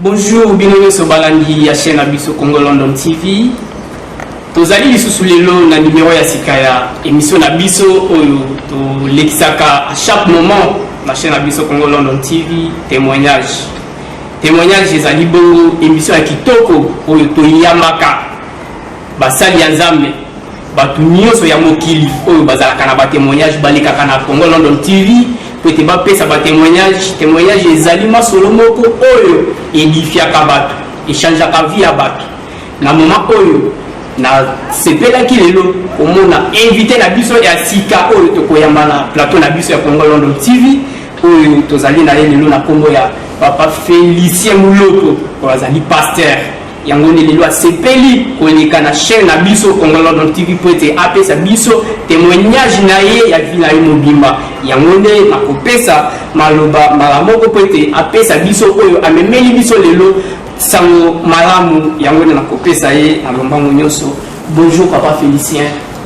Bonjour, bienvenue sur Balandi, la chaîne Abisso Congo London TV. Tozali sous le na numéro ya Sikaya, émission Abisso to l'exaka à chaque moment, la chaîne Abisso Congo London TV, témoignage. Témoignage ezali bongo émission ya kitoko oyo to yamaka. Basali ya Nzambe, batu nyonso ya mokili oyo bazalaka na ba témoignage balikaka na Congo London TV. Peut ba pesa ba témoignage ezali masolo moko oyo edifiaka bato echangeaka vie ya bato na moment oyo na sepelaki lelo omona invité na biso ya sika oyo tokoyamba na plateau na biso ya Congo London TV oyo tozali na ye lelo na kombo ya Papa Félicien Muloko ozali pasteur yango lelo asepeli koleka na chaîne na biso Congo London TV po ete apesa biso témoignage na ye ya vie na ye mobimba yango nde nakopesa maloba malamoko po ete apesa biso oyo amemeli biso lelo sango malamu yango nde nakopesa ye na lombango nyonso. Bonjour Papa Félicien.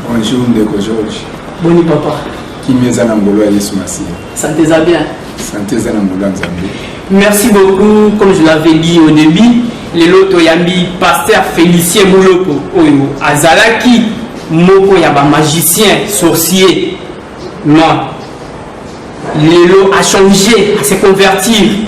Bonjour Ndeko George. Boni papa. Kimeza na ngolo ya Yesu Masia. Santé za bien. Santé za na ngolo Nzambe. Merci beaucoup, comme je l'avais dit au début. Lelo toyambi pasteur Félicien Muloko oyo azalaki moko ya ba magicien sorcier non lelo a changé a se convertir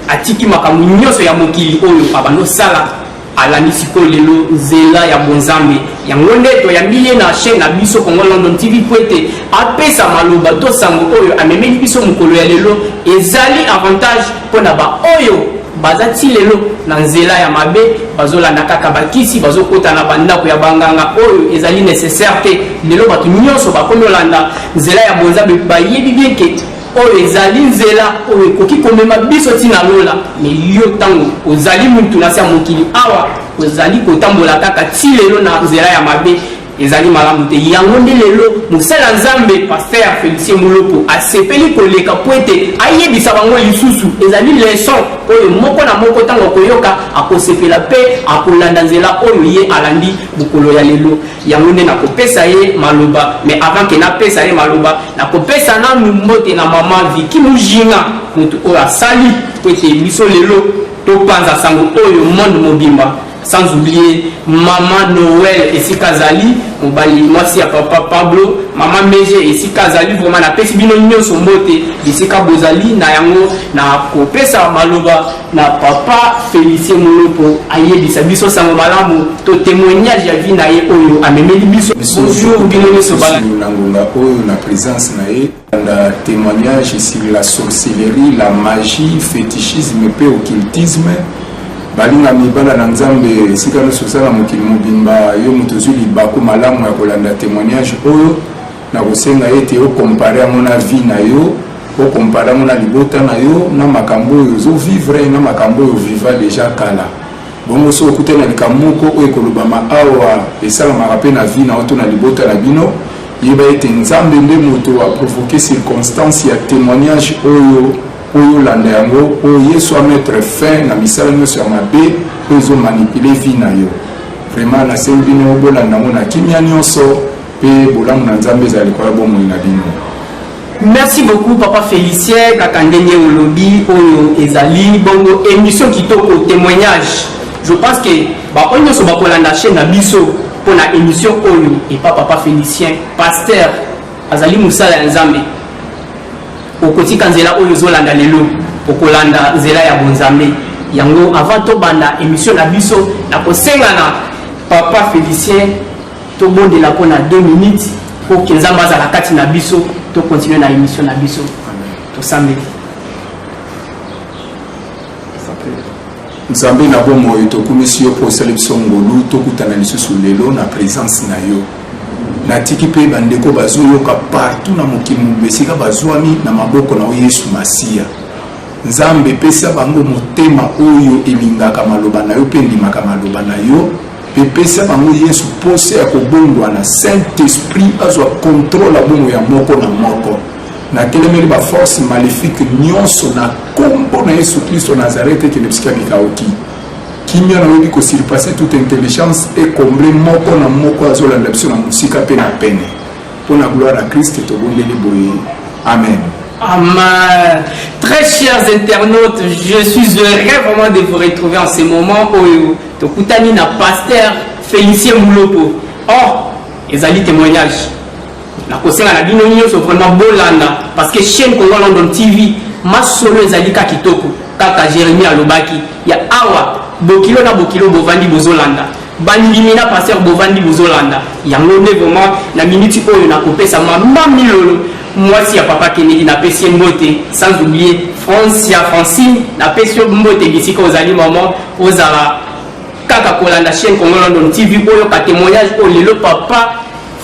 atiki makambo nyonso ya mokili oyo abano sala alani siko lelo nzela ya bonzambe yango nde toyambi ye na chaîne na biso Congo London TV po ete apesa maloba to sango oyo amemeli biso mokolo ya lelo ezali avantage mpona ba oyo bazati lelo na nzela ya mabe bazolanda kaka bakisi bazokota na bandako ya banganga oyo ezali nécessaire te lelo bato nyonso bakomi olanda nzela ya bonzambe bayebi bien ke oyo ezali nzela oyo ekoki komema biso ntina lola me yo ntango ozali mutu na se ya mokili awa ozali kotambola kaka ti lelo na nzela ya mabe ezali malamu te yango nde lelo mosala Nzambe pasteur Félicien Muloko asepeli koleka po ete ayebisa bango lisusu ezali leson oyo moko na moko ntango koyoka akosepela mpe akolanda nzela oyo ye alandi bokolo ya lelo yango nde nakopesa ye maloba mais avant ke napesa ye maloba nakopesa nanu mbote na mama Viki Mujinga moto oyo asali po ete biso lelo topanza sango oyo monde mobimba. Sans oublier Maman Noël et si Kazali, mobali mwasi ya Papa Pablo, Maman Meje et si Kazali, vraiment na pesi bino nyonso mbote d'ici Kabozali na yango na kopesa maloba na Papa Félicien Muloko ayebisa biso sango malamu to témoignage ya vie na ye oyo amemeli biso. Bonjour bino nyonso bala na ngonga oyo na présence na ye na témoignage sur la sorcellerie, la magie, fétichisme pe occultisme. Balinga mibala na Nzambe sika no sosala mokili mobimba yo mutu zuli bako malamu ya kolanda témoignage oyo na kosenga ete o comparer mona vie na yo o comparer mona libota na yo na makambo yo zo vivre na makambo yo viva déjà kala bongo so okuta na likamoko oyo kolobama awa esala marape na vie na oto na libota na bino yeba ete Nzambe nde moto a provoquer circonstance ya témoignage oyo landa yango oyo Yesu a mettre fin na misala nyonso ya mabe oyo ezomanipuler vie na yo vraiment nasengi bino bolanda ngo na kimia nyonso mpe bolamu na Nzambe ezali koya bomoi na bino. Merci beaucoup Papa Félicien kaka ndenge olobi oyo ezali bongo émission kitoko témoignage. Je pense que ba oyo nyonso bakolanda chaîne na biso mpona émission oyo epa Papa Félicien pasteur azali mosala ya Nzambe okotika nzela oyo zolanda lelo okolanda nzela ya bonzambe yango avant to banda émission na biso na kosenga na Papa Félicien to bondela pona 2 minutes pour que Nzambe azala kati na biso to continuer na émission na biso to samedi. Nzambe na bomoi tokumisi yo po selekso ngolu tokutana lisusu lelo na présence na yo natiki pe bandeko bazoyoka partout na mokili mobesika bazwami na maboko na Yesu Masia. Nzambe pesa bango motema oyo elingaka maloba na yo pe ndimaka maloba na yo pe pesa bango Yesu pose ya kobongwa na Saint-Esprit azwa contrôle abongo ya moko na moko na telemeli ba force maléfique nyonso na kombo na Yesu Kristo Nazareth ke lebisika mikauki kimia na webi ko surpasser toute intelligence et combler moko na moko azolanda biso na musika pe na pene pour la gloire à Christ to bondeli boye amen. Très chers internautes, je suis heureux vraiment de vous retrouver en ce moment où Tokutani na pasteur Félicien Mouloko. Oh, ils ont dit témoignage. La conseillère a dit non, c'est vraiment Bolanda parce que chaîne Congo London TV, ma solo ezali ka kitoko, kaka Jérémie Alobaki, ya awa bokilo na bokilo bovandi bozolanda. Bandimina pasteur bovandi bozolanda. Yango ne vraiment na minute oyo na kopesa mama milolo. Moi si ya papa Kennedy na pesi mbote, sans oublier Francine na pesi mbote bisika ozali maman ozala kaka kolanda chaîne Congo London TV oyo ka témoignage o lelo papa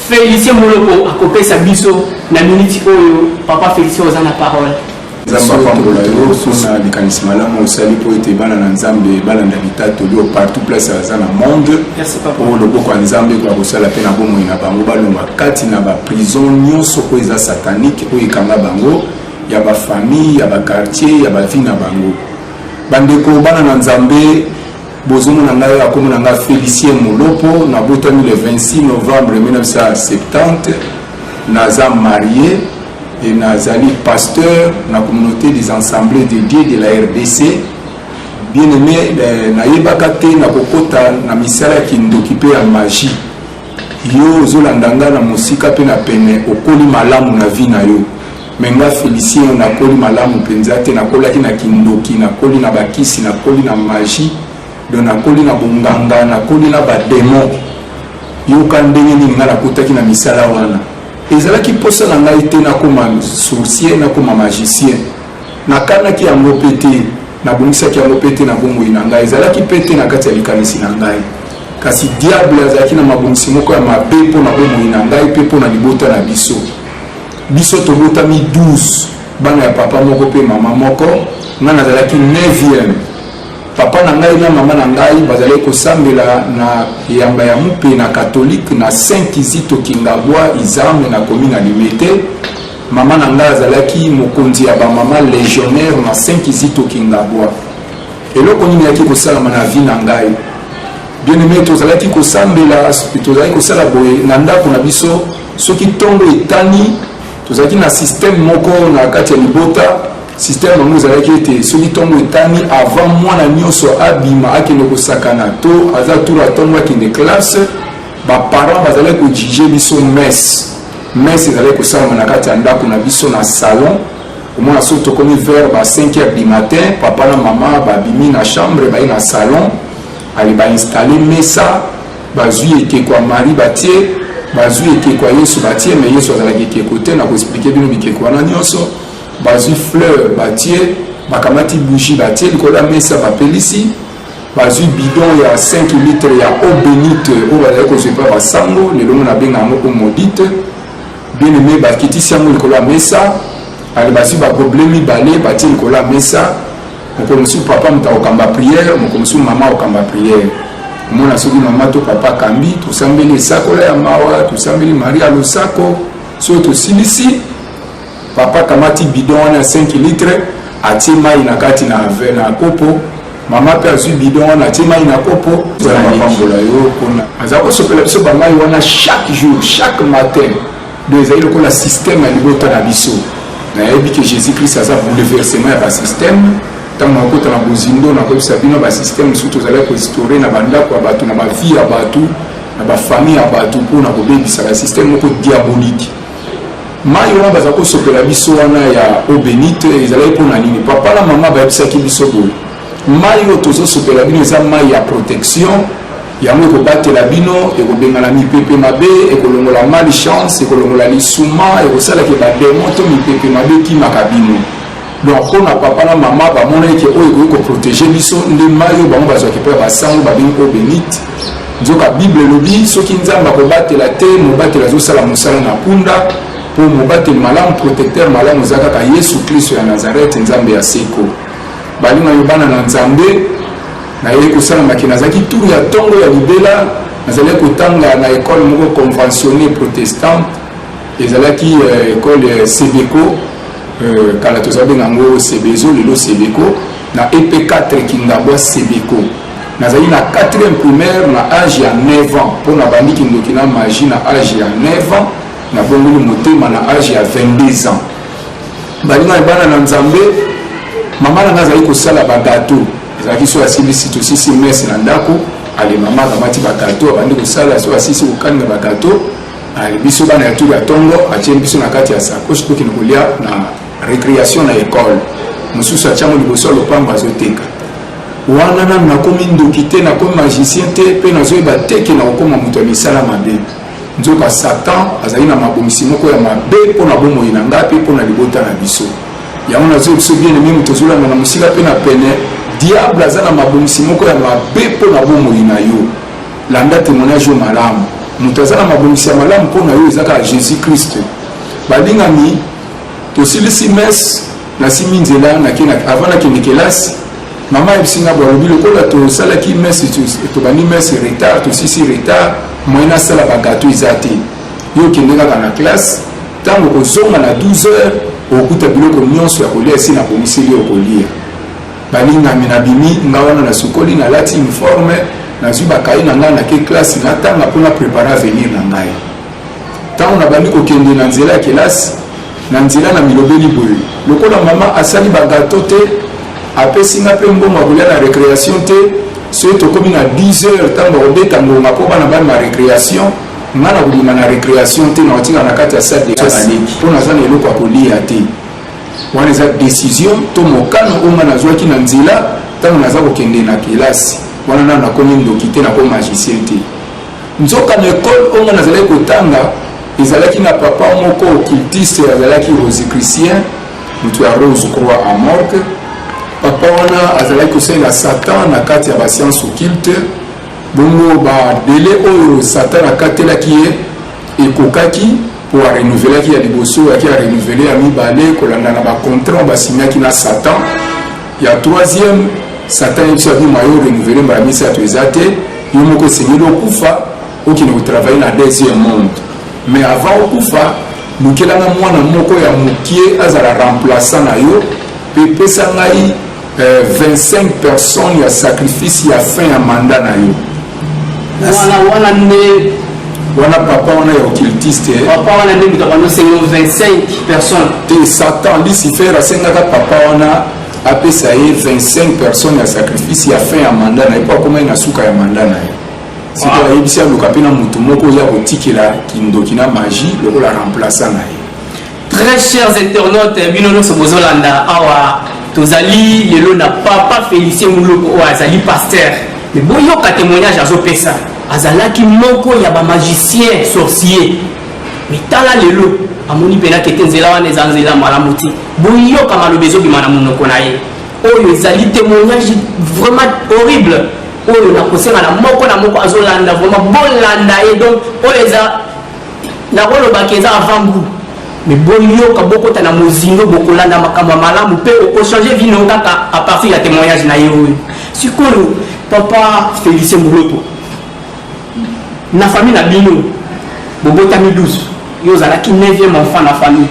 Félicien Mouloko akopesa biso na minute oyo papa Félicien ozana parole. Nzamba pambola yo sona likanisi malamu osali po ete bana na nzambe balanda bitato lio partout place aza na monde. Merci papa. Po loboko ya nzambe kwa kosala pe na bomoi na bango balongwa kati na ba prison nyonso po eza satanique oyo ekanga bango ya ba famille ya ba quartier ya ba vie na bango. Bandeko bana na nzambe bozomona ngai akomona nga Félicien Mouloko na botami le 26 novembre 1970 naza marié et nazali pasteur na communauté des assemblées de Dieu de la RDC. Bien aimé nayebaka te na kokota na misala kindoki pe ya magie yo ozolandanga na mosika pe na pene okoli malamu na vie na yo menga Félicien nakoli malamu mpenza te nakolaki na kindoki nakoli na bakisi nakoli na magie donc nakoli na bonganga nakoli na badémon yoka ndenge nini nga nakotaki na misala wana ezalaki posa na ngai te nakoma sorcier nakoma magicien nakanaki yango pe te nabongisaki yango pe te na bomoi na ngai ezalaki pe te na kati ya likanisi na ngai kasi diable azalaki na mabongisi moko ya mabe mpo na bomoi na ngai mpe mpo na libota na biso tobotami 12 bana ya papa moko mpe mama moko nga nazalaki 9e papa na ngai na mama na ngai bazali kosambela na yamba ya mupe na catholique na Saint Kizito Kingabwa Izame na commune ya Limete. Mama na ngai azalaki mokonzi ya ba mama légionnaire na Saint Kizito Kingabwa. Eloko nini yaki kosalama na vie na ngai bien aimé tozalaki kosambela tozalaki kosala boye na ndako na biso soki ntongo etani tozalaki na système moko na kati ya libota système nous ezalaki ete soki ntongo etani avant mwana nyonso abima akende kosakana to aza tour atongo akende classe baparent bazalaki kojuge biso messe ezalaki kosalama na kati ya ndako na biso na salon omona soki tokomi vers ba 5h du matin papa na mama babimi na chambre baye na salon ali bainstalle mesa bazwi ekeko ya mari batie bazwi ekeko ya yesu batie mais yesu azalaki ekeko te na koexplike bino bikeko wana nyonso bazwi fleur batie bakamati bougie batie likolo ya mesa bapelisi bazwi bidon ya 5 litres ya eau bénite oyo bazali kozwa epa basango lelo na benga yango eau maudite bien aimé bakitisi yango likolo ya mesa ali bazwi bagoble mibale batie likolo ya mesa moko mosusu papa moto akokamba prière moko mosusu mama akokamba prière omona soki mama to papa akambi tosambeli esakola ya mawa tosambeli maria losako soki tosilisi papa kamati bidon wana 5 litres atie mai na kati na kopo mama pe azwi bidon wana atie mai na kopo mapambola yo mpona aza kosopela biso bamai wana chaque jour chaque matin do ezali lokola système ya libota na biso nayebi ke jésus christ aza bouleversement ya basystème ntango nakota na bozindo nakoyebisa bino basystème mosusu tozali kohistorie na bandako ya bato na bavie ya bato na bafamille ya bato mpona kobebisa basystème moko diabolique mai wana baza kosopela biso wana ya eau bénite ezalaki mpona nini papa na mama bayebisaki biso boye mai oyo tozosopela bino eza mai ya protection yango ekobatela bino ekobengana mipepe mabe ekolongola malchance ekolongola lisuma ekosalaki bademo to mipepe mabe ekimaka bino donc mpona papa na mama bamona eke oyo ekoki koprotege biso nde mai oyo bango bazwaki mpe basango babengi eau bénite nzoka bible elobi soki nzambe akobatela te mobateli azosala mosala na mpunda mpo mobateli malamu protecteur malamu eza kaka yesu kristo ya nazarete nzambe ya seko balinga yo bana na nzambe naye kosalamaki nazalaki tour ya ntongo ya libela nazali kotanga na ekole moko conventionné protestante ezalaki ekole sebeko kala tozabenga yango sebezo lelo sebeko na ep4 kingabwa sebeko nazali na 4e primaire na age ya 9 ans mpo na bandiki ndoki na magie na age ya 9 ans na bongoli motema na age ya 22 ans balinga bana na nzambe mama na ngaza iko sala ba gâteau ezaki so asili sito sisi messe na ndako ali mama kamati ba gâteau bandi ko sala so asisi ukanga ba gâteau ali biso bana ya tuya tongo atie biso na kati ya sakoshi ko kinokulia na récréation na école mususu achamo liboso lopango azoteka wana na komi ndoki te na komi magicien te pe nazoyeba teke na kokoma moto ya misala mabe nzoka satan azali na mabongisi moko ya mabe mpo na bomoi na ngai mpe mpo na libota na biso yango nazoyi biso bien emi moto ozolanda na mosika mpe na pene diable aza na mabongisi moko ya mabe mpo na bomoi na yo landa témoignage yo malamu moto aza na mabongisi ya malamu mpo na yo ezaka jésus christ balingami tosilisi messe nasimi nzela avant nakende kelasi mama ebisinga balobi lokola tosalaki messe tobandi messe retard tosisi retard moyen asala bagato eza te yo okende kaka na classe ntango kozonga na 12 heures okuta biloko nyonso ya kolia esi nakomiseli okolia balingami nabimi nga wana nasukoli nalati uniforme nazwi bakai na ngai nake classe natanga mpona prépare avenir na ngai ntango nabandi kokende na nzela ya kelasi na nzela na milobeli boye lokola mama asali bagato te apesi nga mpe mbongo akolia na récréation te soki tokomi na 10 heures ntango bakobeta ngonga mpo bana bani ma récréation nga na kobima na récréation te na kotika na kati ya salle de classe mpo naza na eloko ya kolia te wana eza décision to mokano oyo nga nazwaki na nzela ntango naza kokende na kelasi wana nano nakomi ndoki te nakomi magicien te nzoka na ekole oyo nga nazalaki kotanga ezalaki na papa moko occultiste azalaki rosicrucien moto ya rose croix à morgue papa wana azalaki kosenga satan na kati ya bascience occulte bongo badele oyo satan akatelaki ye ekokaki po arenouvelaki ya liboso yaki arenouvelé ya mibale kolanda na bacontrat basignaki na satan ya troisième satan yebiso abima yo renouvelé mbala misato eza te yo moko esengeli okufa okende kotravaille na deuxième monde mais avant okufa lukelanga mwana moko ya mokie azala remplaçant na yo pe pesa ngai 25 personnes ya sacrifice ya fin ya mandat na yo wana papa wana ya occultiste papa wana nde moto abandosengo 25 personnes te satan lucifer asengaka papa wana apesa ye 25 personnes ya sacrifice ya fin ya mandat na ye po akomai na suka ya mandat na ye siko ayebisi aluka mpe na motu moko oya kotikela kindoki na magie lokola remplaçant na ye. Très chers internautes bino nyonso bozolanda awa tozali lelo na papa Félicien Muloko oyo azali pasteur mais boyoka témoignage azopesa azalaki moko ya bamagicien sorcier mais tala lelo amoni mpena kete nzela wana eza nzela malamu te boyoka maloba ezobima na monoko na ye oyo ezali témoignage vraiment horrible oyo nakosenga na moko azolanda vraiment bolanda ye donc oyo eza nakolobaki eza avant goût mais boyoka bokota na mozingo bokolanda makambo malamu mpe okochange vino kaka à partir ya témoignage na ye oyo sikoyo papa Félicien Muloko na famille na bino bobotami 12 yo ozalaki 9e enfant na famille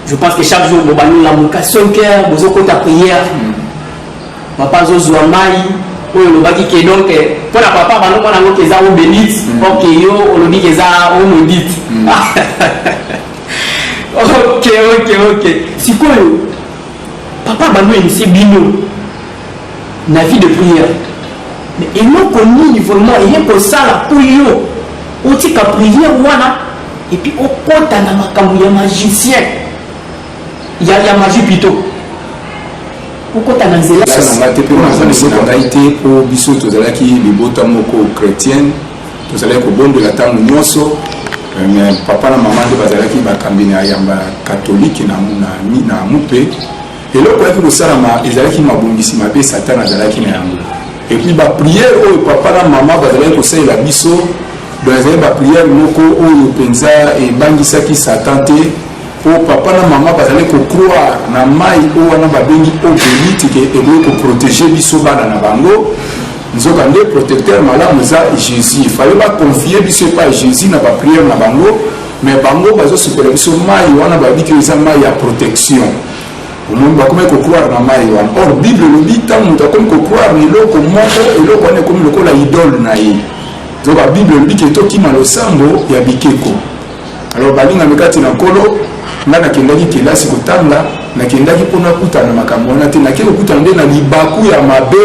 je pense que chaque jour bobani lamuka 5 heures bozokota prière papa azozwa mai oyo olobaki ke donc mpo na papa bandomona yango ke eza o bénite ok yo olobi ke eza o maudite ok sikoyo papa bando inisie bino na vie de prière mais eloko nini vraiment eye kosala mpo yo otika prière wana epuis okota na makambo ya magicien ya magie plutôt okota na nzela nanga te mpe nazanisi na ngai te mpo biso tozalaki libota moko chrétienne tozalaki kobondola ntango nyonso mais papa na mama nde bazalaki bakambi na yamba katolike na mupe eloko yaki kosalama ezalaki mabongisi mabe satan azalaki na yango epuis bapriere oyo papa na mama bazalaki kosalela biso donc ezalaki bapriere moko oyo mpenza ebangisaki satan te po papa na mama bazali kokroire na mai oyo wana babengi obélite ke ekoki koprotege biso bana na bango nzoka nde protecteur malamu eza jésus fale baconfie biso epa jésus na bapriere na bango mais bango bazosepela biso mai wana babiki eza mai ya protection omoni bakomi kokroire na mai wana or bible elobi ntango moto akomi kokroire na eloko moko eloko wana ekomi lokola idole na ye nzoka bible elobi ke tokima losambo ya bikeko alors balingami kati na nkolo nga nakendaki kelasi kotanga nakendaki mpona kutana makambo wana te nake kokutana nde na libaku ya mabe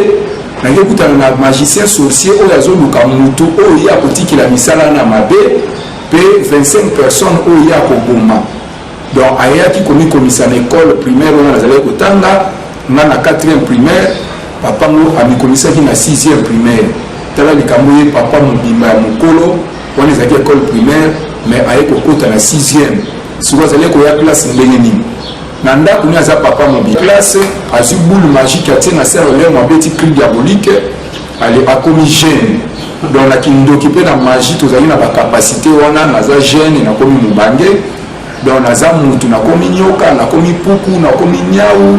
nake kokutana na magicien sorcier oyo azoluka mutu oyo ye akotikela misala na mabe mpe 25 personnes oyo ye akoboma donc ayaki komikomisa na école primaire wana nazalaki kotanga nga na 4e primaire papa ngo amikomisaki na 6e primaire tala likambo ye papa mobimba ya mokolo wana ezalaki école primaire mais aye kokota na 6e siko azali koya classe ndenge nini na ndako ni aza papa mobimba classe azwi boule magique atie na serolemo abeti cri diabolique akomi gene donc nakindoki mpe na magie tozali na bacapacité wana naza gene nakomi mobange donc naza mutu nakomi nyoka nakomi puku nakomi nyau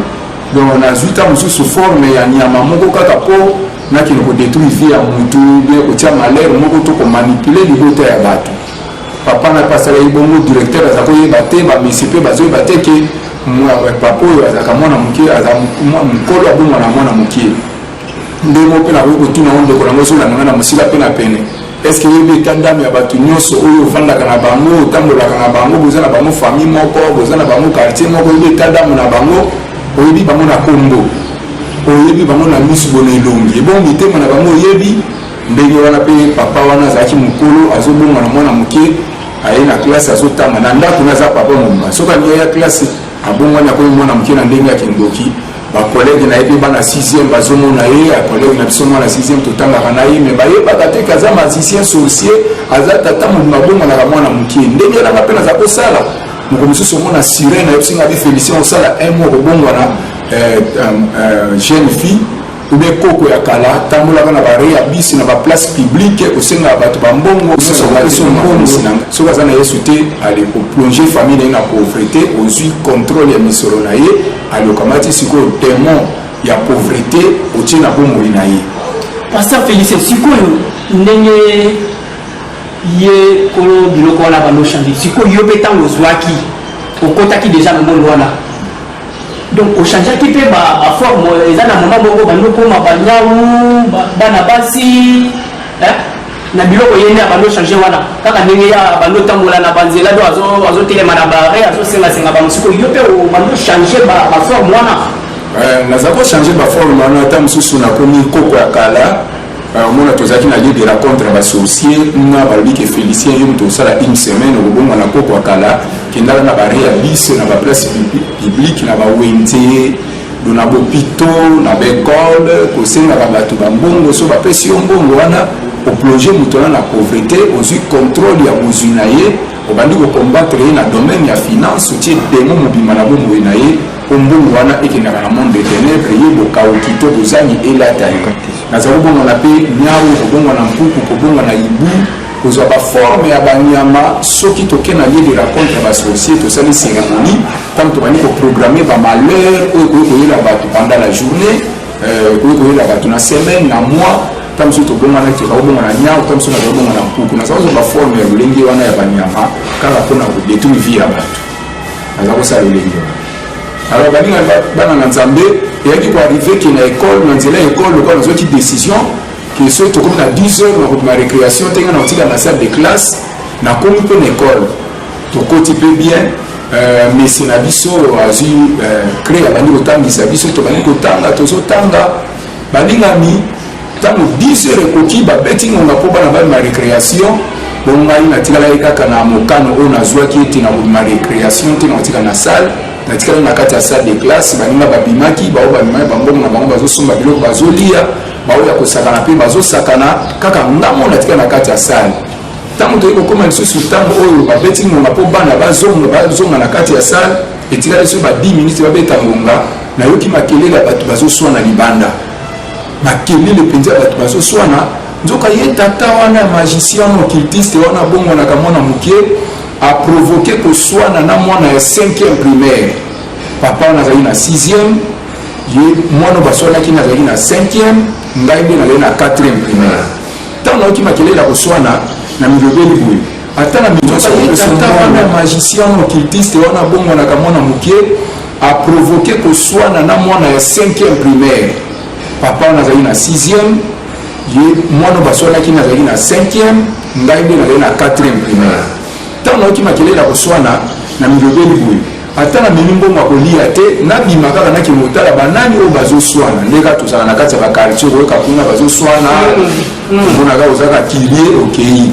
donc nazwi ta mosusu forme ya nyama moko kaka mpo nakende kodétruire vie ya mutu bie kotia malere moko to komanipule libota ya bato papa na pasala ibongo directeur aza koyeba te bamesi mpe bazoyeba te ke papa oyo azalaka mwana moke aza mokolo abongwa na mwana moke ndenge mpe nakoki kotuna o ndeko nango ezolanda na mosila mpe na pene est ce que yebi eta ndame ya bato nyonso oyo ovandaka na bango otambolaka na bango boza na bango famille moko boza na bango quartier moko oyebi eta ndame na bango oyebi bango na kombo oyebi bango na misu bona elongi ebongo mitema na bango oyebi ndenge wana mpe papa wana azalaki mokolo azobongwa na mwana moke aye na classe azotanga na ndako naza papa mobimba soki alingi ya classe abongwani akomi mwana moke na ndenge akendoki bakolege na ye mpe bana 6e bazomona ye akolege na biso mwana 6e totangaka na ye me bayebaka te kaza magicien sorcier aza tata mobimba abongwanaka mwana moke ndenge nanga mpe naza kosala moko mosusu omona sirene ayebisinga bi félicien osala un mois kobongwana jeune fille ou bien koko ya kala tambolaka na bare ya bisi na baplace publique kosenga bato bambongo soki aza na yesu te ale koplonge famille na ye na pauvreté ozwi contrôle ya misolo na ye alokamati sikoyo démon ya pauvreté otie na bomoi na ye pasteur félicien sikoyo ndenge ye kolo biloko wana balochange sikoyo yo mpe ntango ozwaki okotaki déjà na mondo wana donc ochangeaki mpe baforme eza na moma moko bandokoma banyau bana basi na biloko yende bandochange wana kaka ndenge ya bandotambola na banzela do azotelema na bare azosengasenga bamosiko yo mpe bandochange baforme wana naza kochange baforme wana ata mosusu nakomi koko ya kala omona tozalaki na lieu de rencontre ya basorcier nga balobi ke félicien yo moto osala une semaine okobonga na koko ya kala kendala na bare ya bise na baplace publique na bawenze do na bopito na baekole kosengaka bato bambongo so bapesi yo mbongo wana oplonge moto wana na pauvreté ozwi contrôle ya bozwi na ye obandi kokombattre ye na domaine ya finance otie demo mobima na bomoi na ye ombongo wana ekendaka na monde de ténèbre ye bokauki to bozangi elata ye naza kobongwana mpe nyau kobongwana mpuku kobongwana ibu kozwa baforme ya banyama soki toke na lieu de rencontre ya basorcier tosali cérémonie ntango tobandi koprogramme bamalheur oyo koyi koyela bato pendant la journée koyi koyela bato na semaine na mois ntango mosusu tobongwana tokabobongwana nyau ntango mosusu nazabongwana mpuku naza kozwa baforme ya lolenge wana ya banyama kaka mpona kodétruire vie ya bato naza kosala lolenge wana alors baninga bana na nzambe eyaki koarrive ke na école na nzela ya école lokola nazwaki décision ke soki tokomi na 10 heures nakobima récréation te nga na kotika na salle de classe nakomi mpe na école tokoti mpe bien mesi na biso azwi cré abandi kotangisa biso tobandi kotanga tozotanga balingami ntango 10 heures ekoki babeti ngonga mpo bana babima récréation bongai natikalaki kaka na mokano oyo nazwaki ete nakobima récréation te nakotika na salle natikali na kati ya salle de classe baninga babimaki bao babimaki bambongo na bango bazosomba biloko bazolia bao ya kosakana mpe bazosakana kaka ngambo natikali na kati ya salle ntango toyei kokóma lisusu ntango oyo babeti ngonga mpo bana bazonga na kati ya salle etikali so ba 10 minutes babeta ngonga nayoki makelele ya bato bazoswana libanda makelele mpenza ya bato bazoswana nzoka ye tata wana ya magicien wana occultiste wana abongwanaka mwana moke aprovoke koswana na mwana ya 5e primaire papa wana azali na 6e ye mwana baswanaki nazali na 5e ngai mpe nazali na 4e primaire ntango nayoki makelele ya koswana na milobeli boye ata na mitata wana magicien wana occultiste wana abongwanaka mwana moke aprovoke koswana na mwana ya 5e primaire papa wana azali na 6e ye mwana baswanaki nazali na 5e ngai mpe nazali na 4e primaire ntango nayoki makelele ya koswana na milobeli boye ata na memi mbongo akolia te nabima kaka nakimotala banani oyo bazoswana ndeka tozala na kati ya bakartier oyoka kuna bazoswana omonaka ozaka kirie okei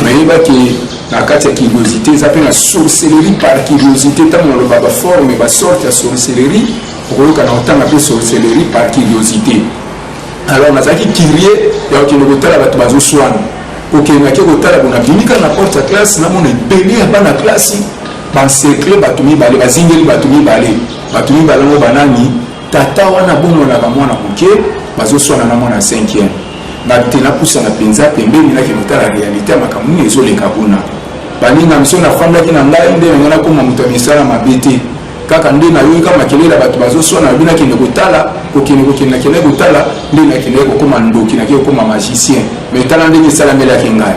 nayebaki na kati ya curiosité eza mpe na sorcellerie par curiosité ntango naloba baforme basorte ya sorcellerie okoyoka na otanga mpe sorcellerie par curiosité alors nazalaki kirie ya okende kotala bato bazoswana okendaki kotala bona bimika na porte ya classe namona ebele ya bana classe bancercle bato mibale bazingeli bato mibale ngo banani tata wana bomonaka mwana moke bazoswana na mwana 5e nate napusana mpenza pembeni nake kotala réalité ya makambo nini ezoleka kuna baninga miso nafandaki na ngai nde nanga nakoma moto ya misala mabe te kaka nde nayoka makelela bato bazoswana nabi nakende kotala kokende kotala nde nakende kokoma ndoki nake kokoma magicien mais tala ndenge esalamelaki ngai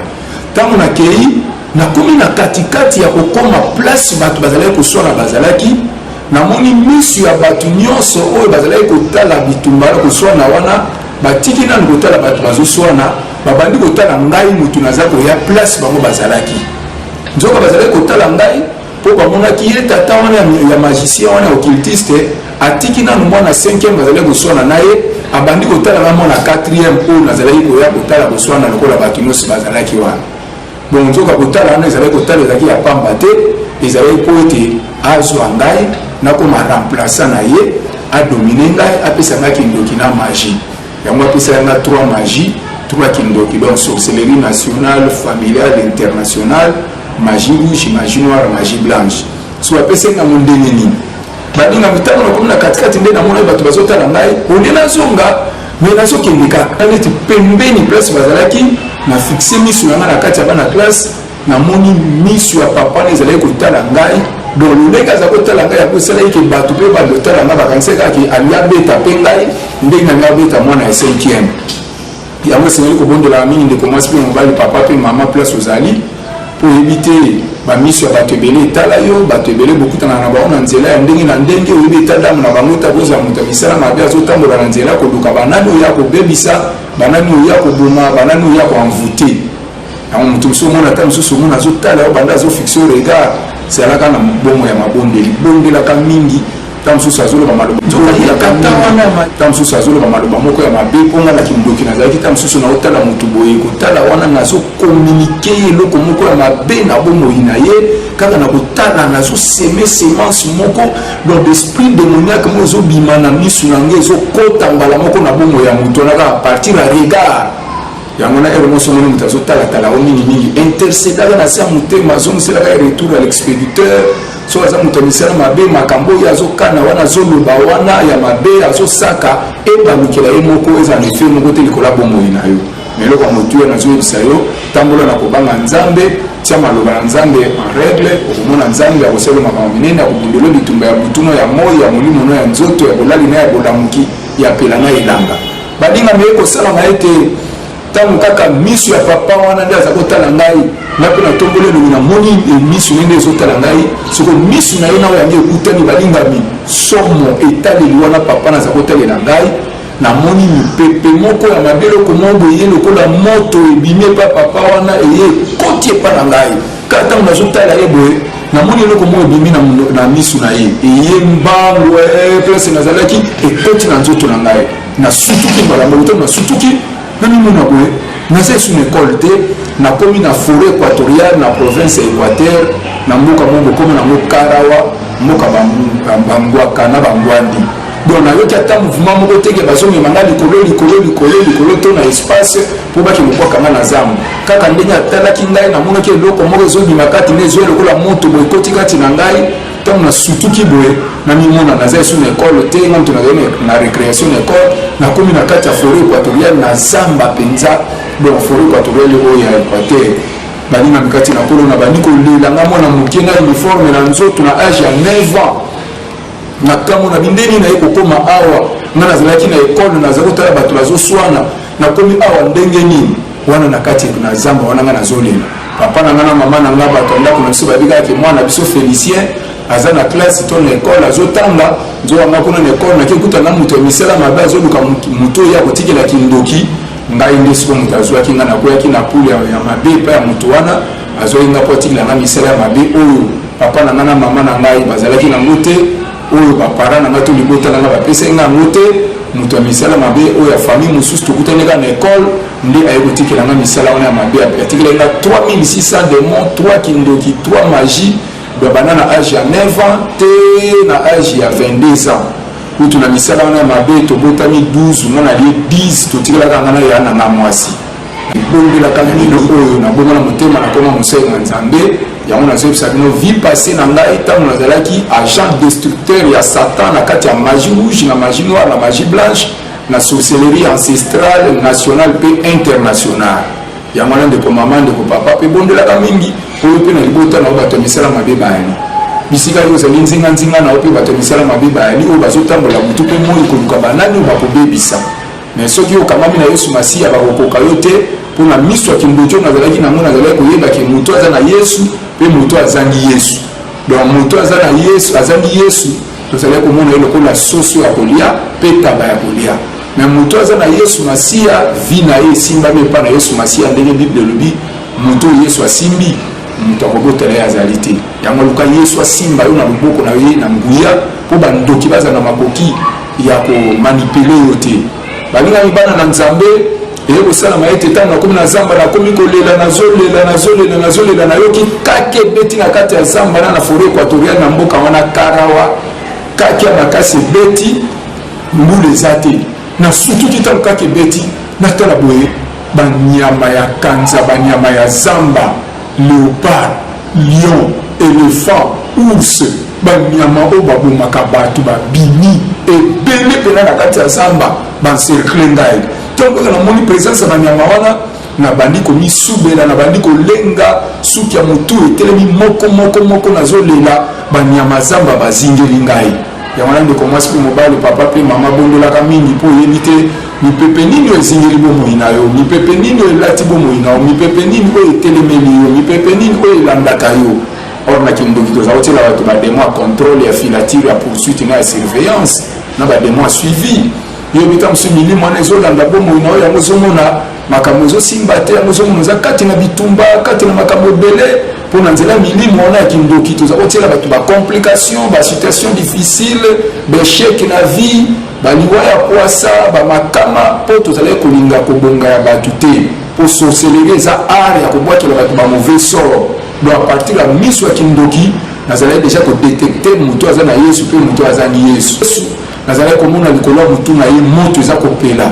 ntango nakei nakomi na katikati ya kokoma place bato bazalaki koswana bazalaki namoni misu ya bato nyonso oyo bazalaki kotala bitumbala koswana wana batiki nanu kotala bato bazoswana babandi kotala ngai mutu naza koya place bango bazalaki nzoka bazalaki kotala ngai mpo bamonaki ye tata wana ya magicien wana ya occultiste atiki nanu mwana 5e bazalaki koswana na ye abandi kotala nga mwana 4e oyo nazalaki koya kotala koswana lokola bato nyonso bazalaki wana bon nzoka kotala wana ezalaki kotala ezalaki ya pamba te ezalaki po ete azwa ngai nakoma remplaçant na ye adomine ngai apesa nga kindoki na magie yango apesaka nga 3 magie 3 kindoki donc sorcellerie nationale familiale internationale magie rouge magie noire magie blanche so apesaka nga mondenge nini baninga mitano nakomi na katikati nde namona bato bazotala ngai one nazonga mais nazokende kaka neti pembeni place bazalaki na fixe misu na nga na kati ya bana classe namoni misu ya papa ezalaki kotala ngai donc lolenge aza kotala ngai yakosala eke bato mpe badotala ngai bakanisaki kaki ali abeta mpe ngai ndenge nanga abeta mwana ya 5e yango esengeli kobondelaka mingi ndeko mwasi mpe mobali papa mpe mama place ozali mpo oyebi te bamiso ya bato ebele etala yo bato ebele bokutana na bango na nzela ya ndenge na ndenge oyebi etadamu na bango takozala moto ya misala mabe azotambola na nzela koluka banani oyo akobebisa banani oyo akoboma banani oyo akoanvute yango moto mosusu omona ata mosusu omona azotala yo banda azofixe o regard ezalaka na bomo ya mabondeli bondelaka mingi ta mosusu azoloba maloba ta mosusu azoloba maloba moko ya mabe mponga na kindoki nazalaki ta mosusu na otala motu boye kotala wana nazokomunike eloko moko ya mabe na bomoi na ye kaka na kotala nazoseme semence moko donc d'esprit démoniaque mo ezobima na misu na nge ezokota mbala moko na bomoi ya motu wana kaka partir ya regard yango na ero moso moni moto azotalatala o mingimingi intercedaka na se ya motema azongiselaka retour à l'expéditeur so aza moto ya misala mabe makambo oyo azokana wana azoloba wana ya mabe azosaka ebamikela ye moko eza na efe moko te likolo ya bomoi na yo meloko ya motu ya nazoyebisa yo tambola na kobanga nzambe tia maloba na nzambe en règle okomona nzambe akosala makambo minene akobundela bitumba ya butuno ya moi ya molimo no ya nzoto ya bolali na ya bolamuki ya pela na elanga balinga meye kosalanga ete ntango kaka misu ya papa wana nde aza kotala ngai nga mpe natomboli elongi namoni misu nde ezotala ngai soko misu na ye na oyo yango ekutani balingami somo etaleli wana papa naza kotalela ngai namoni mipepe moko ya mabe eloko moko eye lokola moto ebimi epa papa wana eye ekoti epa na ngai kaka ntango nazotala ye boye namoni eloko moko ebimi na misu na ye eye mbango place nazalaki ekoti na nzoto na ngai nasutuki mbala moko ntango nasutuki namimona boye naza esu na ekole te nakomi na forêt équatoriale na province ya équateur na mboka moko bokomi nango karawa mboka bangwaka na bangwandi donc nayoki ata mouvement moko teke bazomema nga likolo to na espace mpo bakende kwakanga na zambo kaka ndenge atalaki ngai namonaki eloko moko ezobima kati nde ezoya lokola moto boye ekoti kati na ngai ntango nasutuki boye namimona naza esu na ekole te nga moto nazali na récréation na ekole nakomi na kati ya forêt équatoriale na zamba mpenza donc forêt équatoriale oyo ya équateur balingami kati na kolo na bandi kolela nga mwana moke na uniforme na nzoto na age ya 9 ans nakamona bindeni na ye kokoma awa nga nazalaki na ekole naza kotala bato bazoswana nakomi awa ndenge nini wana na kati na zamba wana nga nazolela papa na nga na mama na nga bato ndako na biso babikaki mwana biso Félicien aza na classe to na ekole azotanga nzowanga kuna na ekole nakekuta na moto ya misala mabe azoluka moto oyo akotikela kindoki ngai nde siko moto azwaki nga nakweyaki na pule ya mabe epai ya moto wana azoyenga po atikela nga misala ya mabe oyo papa na ngana mama na ngai bazalaki na ngote oyo bapara na ngato libota na ngaba pesa nga ngote muto misala mabe oyo ya famille mususu tukutane ka na école ndi ayekotiki na nga misala wana mabe atikela nga 3600 démons 3 kindoki 3 magie babana na âge ya 9 ans te na âge ya 22 ans kutu na misala wana mabe tobotami 12 ngana li 10 totikela ka ngana ya na mwasi bongela kamino oyo na bomona motema na koma musenga nzambe yango nazobisa bino vie passée na ngai ntango nazalaki agent destructeur ya satan na kati ya magie rouge na magie noire na magie blanche na sorcellerie ancestrale nationale mpe internationale yango wana ndeko mama ndeko papa mpe bondelaka mingi oyo mpe na libota na oyo bato ya misala mabe bayani bisika oyo ozali nzinga na oyo mpe bato ya misala mabe bayani oyo bazotambola butu mpe moi koluka banani oyo bakobebisa mais soki okamami na yesu masiya bakokoka yo te mpona miso ya kimbojo nazalaki nango nazalaki koyebaki moto aza na yesu mpe moto azangi yesu donc moto aza na yesu azangi yesu tozalaki komona ye lokola soso ya kolia mpe taba ya kolia mais moto aza na yesu masiya vi na ye esimbami epa na yesu masiya ndenge bible elobi moto yesu asimbi moto akobotela ye azali te yango luka yesu asimba yo na loboko na ye na nguya mpo bandoki baza na makoki ya komanipule yo te balingami bana na nzambe ekosalama ete ntango nakomi na zamba nakomi kolela nazolela nayoki kake ebeti na kati ya zamba na forêt équatoriale na mboka wana karawa kake ya makasi ebeti mbula eza te nasutuki ntango kake ebeti natala boye banyama ya kanza banyama ya zamba léopard lion éléphant ours banyama oyo babomaka bato babimi ebele mpena na kati ya zamba bancercle ngai ntango namoni présence ya banyama wana nabandi komisubela nabandi kolenga suki ya motu etelemi moko nazolela banyama zamba bazingeli ngai yango wana ndeko mwasi mpe mobali papa mpe mama bondelaka mingi mpo oyebi te mipepe nini oyo ezingeli bomoi na yo mipepe nini oyo elati bomoi na yo mipepe nini oyo etelemeli yo mipepe nini oyo elandaka yo or na kindoki toza kotela bato bademo ya contrôle ya filature ya poursuite na ya surveillance na bademo ya suivi yobi ta mosu milimo wana ezolanda bomoi na oyo yango ozomona makambo ezosimba te yango ozomona oza kati na bitumba kati na makambo ebele mpo na nzela milimo wana ya kindoki toza kotiela bato bacomplication basituation difficile baéchec na vie baliwa ya kwasa bamakama mpo tozalaki kolinga kobonga ya bato te mpo sorcellerie eza art ya kobwakela bato bamauvais sort donc à partir ya miso ya kindoki nazalaki deja kodetecte moto aza na yesu mpe moto azangi yesu nazalaki komona likolo ya motu na ye moto eza kopela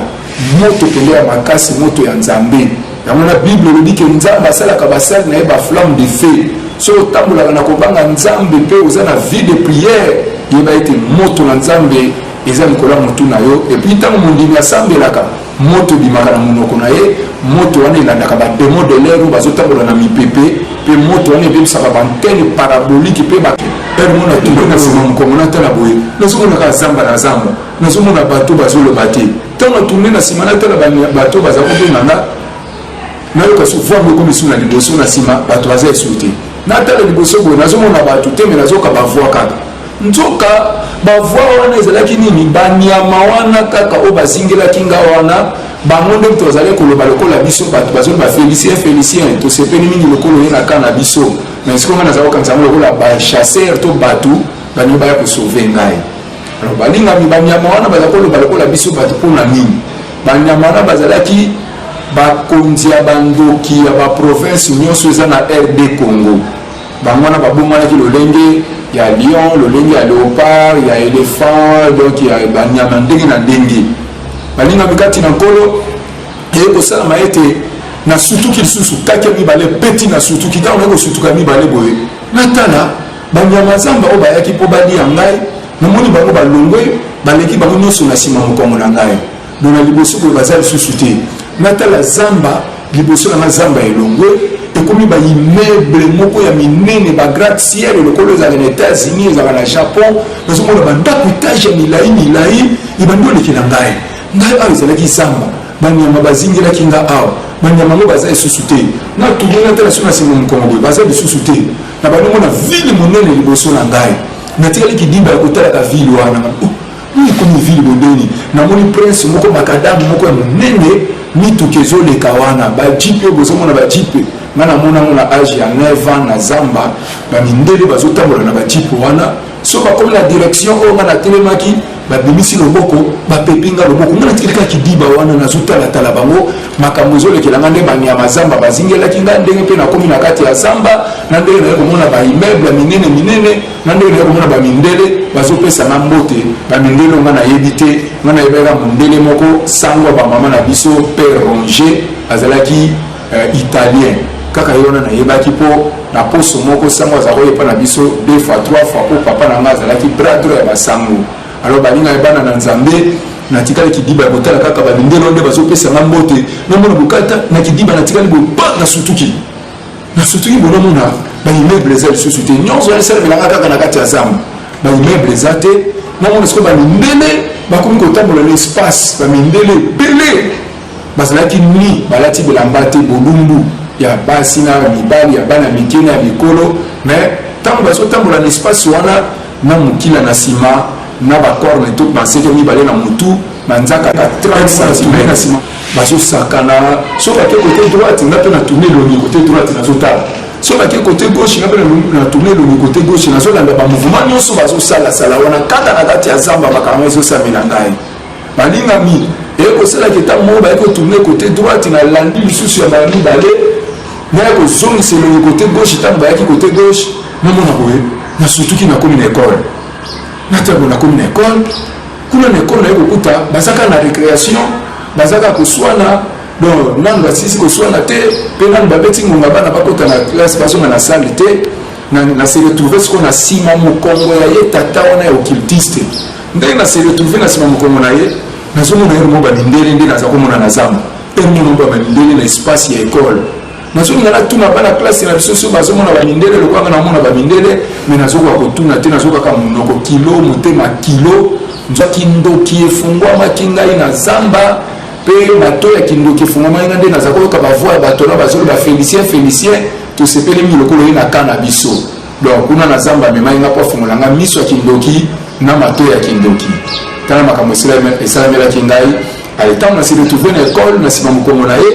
moto pele ya makasi moto ya nzambe yango na bible elobi ke nzambe asalaka basali na ye baflamme de feu so otambolaka na kobanga nzambe mpe oza na vie de prière yeba ete moto na nzambe eza likolo ya motu na yo epuis ntango mondimi asambelaka moto ebimaka na monoko na ye moto wana elandaka bademo de l'air oyo bazotambola na mipepe mpe moto wana ebebisaka bantene parabolique mpe mona tundo na nsima mokongo natala boye nazomonaka zamba na zamba nazomona bato bazoloba te ntango atunde na nsima natala bato baza kobenganga nayoka so voi moko misu na liboso na nsima bato baza esu te natala liboso boye nazomona bato te me nazoka bavoi kaka nzoka bavoi wana ezalaki nini banyama wana kaka oyo bazingelaki nga wana bango nde moto bazali koloba lokola biso bato bazoloba félicien tosepeli mingi lokolo oye na ka na biso mais sikonga nazala kokanisa yango lokola bachasser to bato baningi baya kosauve ngai alors balingami banyama wana baza koloba lokola biso bato mpona nini banyama wana bazalaki bakonzi ya bandoki ya baprovince nyonso eza na RD Congo bango wana babongwanaki lolenge ya lion lolenge ya léopard ya éléphant donc ya banyama ndenge na ndenge balingami kati na nkolo ekosalama ete na sutuki lisusu kaki ya mibale peti na sutuki ntango naye kosutuka mibale boye natala banyama zamba oyo bayaki mpo balia ngai namoni bango balongwe baleki bango nyonso na nsima mokongo na ngai don na liboso boye baza lisusu te natala zamba liboso na nga zamba elongwe ekomi baimmeuble moko ya minene bagratte-ciel lokolo ezalaka na États-Unis ezalaka na Japon nazomona bandako etage ya milai ebandi olekela ngai awa ezalaki zamba banyama bazingelaki nga awa banyama ngo baza lisusu te natungi natala so na nsima mokongo boye baza lisusu te na banongo na ville monene liboso na ngai natikali kidimba ya kotalaka ville wana ekomi ville bondeni namoni prince moko makadamu moko ya monene mituka ezoleka wana bajipe oyo bozomona bajipe ngana mona mona âge ya 9 ans na zamba bamindele bazotambola na bajipo wana so bakomi na direction oyo nga na telemaki babimisi loboko bapepinga loboko nga natikilika kidiba wana nazotalatala bango makambo ezolekelanga nde banyama zamba bazingelaki nga ndenge mpe nakomi na kati ya zamba na ndenge naye komona baimmeuble ya minene minene na ndenge naye komona bamindele bazopesa nga mbote bamindele nga nayebi te nga nayebaka mondele moko sango ya bamama na biso père Ronger azalaki italien kaka yona nayebaki mpo na poso moko sango aza koyepa na biso 2 fois 3 fois mpo papa na nga azalaki bras droit ya basango alors balinga ebana na nzambe natikali kidiba ya kotala kaka babindelo nde bazopesa nga mbote namona bokata na kidiba natikali bopa na sutuki bonamona baimmeuble eza lisusu te nyonso esalemela kaka na kati ya zamba baimmeuble eza te namona sikoyo bamindele bakomi kotambola na espace bamindele ebele bazalaki nui balati bilamba te bolumbu ya basi na mibali ya bana mike na ya mikolo mais ntango bazotambola na espace wana na mokila na nsima na bacorne to baseke mibale na mutu na nzaka ya 30 cm na nsima bazosakana so bake kote droite nga mpe na tourne elongi kote droite nazotala so bake kote gauche nga mpe na tourne elongi kote gauche nazolanda bamouvement nyonso bazosalasala wana kaka na kati ya zamba makambo ezosamela ngai balingami ekosalaki ntango moko bayaki kotourne kote droite na landi lisusu ya bamibale naya kozongisa elongi kote gauche ntango bayaki kote gauche namona boye nasutuki nakomi na ekole natango nakomi na ekole kuna na ekole naye kokuta bazaka na récréation bazaka koswana donc nanu basisi koswana te mpe nanu babeti ngonga bana bakota na classe bazonga na salle te na se retrouve siko na nsima mokongo ya ye tata wana ya occultiste ndenge na se retrouve na nsima mokongo na ye nazomona ere mo bamindele nde naza komona na zamba ere mono bamindele na espace ya ekole nazolinga natuna bana classe na biso so bazomona bamindele lokwanga namona bamindele me nazokoka kotuna te nazokaka monoko kilo motema kilo nzwa kindoki efungwamaki ngai na zamba mpe bato ya kindoki efungwamaki nga nde naza koyoka bavoi ya bato na bazolo bafélicien tosepelemi lokolo ye na ka na biso donc kuna na zamba amemai nga mpo afungolanga miso ya kindoki na mato ya kindoki tala makambo esalamelaki ngai aetango na se retrouve na ekole na nsima mokongo na ye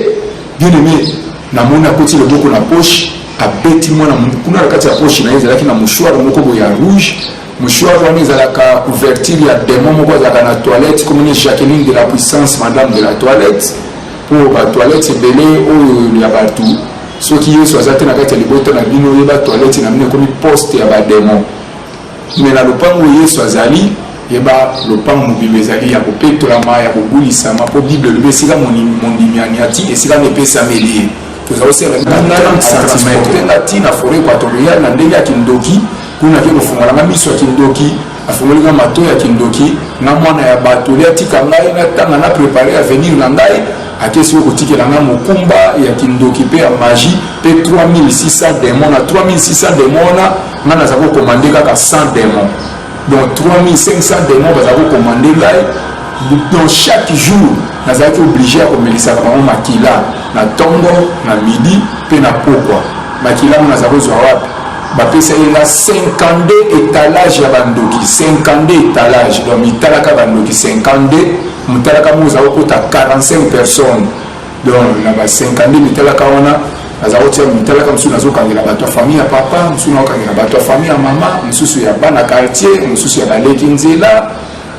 bien aimé namoni akoti loboko na poche abeti mwana kuna na kati ya poche na ye ezalaki na mouchoir moko boye ya rouge mouchoir wana ezalaka couverture ya démon moko azalaka na toilette komoni Jacqueline de la puissance madame de la toilette mpo batoilette ebele oyo ya bato soki yesu aza te na kati ya libota na bino oyeba toilette na bino ekomi poste ya badémon me na lopango oyo yesu azali yeba lopango mobimba ezali ya kopetolama ya kobulisama mpo bible elobi esika mondimi aniati esika epesameli ye tozalosala 40 cm nga ntina forêt équatoriale na ndenge ya kindoki kuna ke kofungolanga miso ya kindoki afungolinga mato ya kindoki na mwana ya bato li atika ngai natanga na préparé avenir na ngai akesi oyo kotikelanga mokumba ya kindoki mpe ya magie mpe 3600 démon na 3600 démon wana nga naza kokomande kaka 100 démon donc 3500 démon baza kokomande ngai donc chaque jour nazalaki obligé ya komelisaka bango makila na ntongo na midi mpe na pokwa makila ngo naza kozwa wapi bapesa yenga 52 étalage ya bandoki 52 étalage donc mitalaka bandoki 52 mitalaka mo oza kokota 45 personnes donc na ba 52 mitalaka wana naza kotia mitalaka mosusu nazokangela bato ya famille ya papa mosusu nazokangela bato ya famille ya mama mosusu ya bana quartier mosusu ya baleki nzela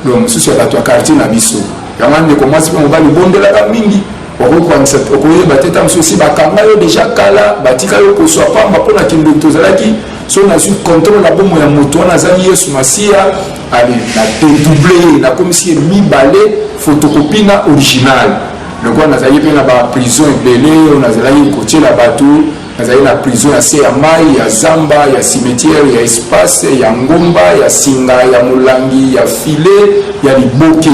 donc mosusu ya bato ya quartier na biso yango ndeko mwasi mpe mobali bondelaka mingi okoyeba te ta mosusu esi bakanga yo deja kala batika yo kozwa pamba mpo na kindoki tozalaki so nazwi contrôle na bomo ya moto wana azali yesu masiya ale na dédouble ye nakomisi ye mibale photocopie na original lokola nazali mpe na baprison ebele oyo nazalaki kotiela bato nazali na prison ya se ya mai ya zamba ya cimetière ya espace ya ngomba ya singa ya molangi ya file ya liboke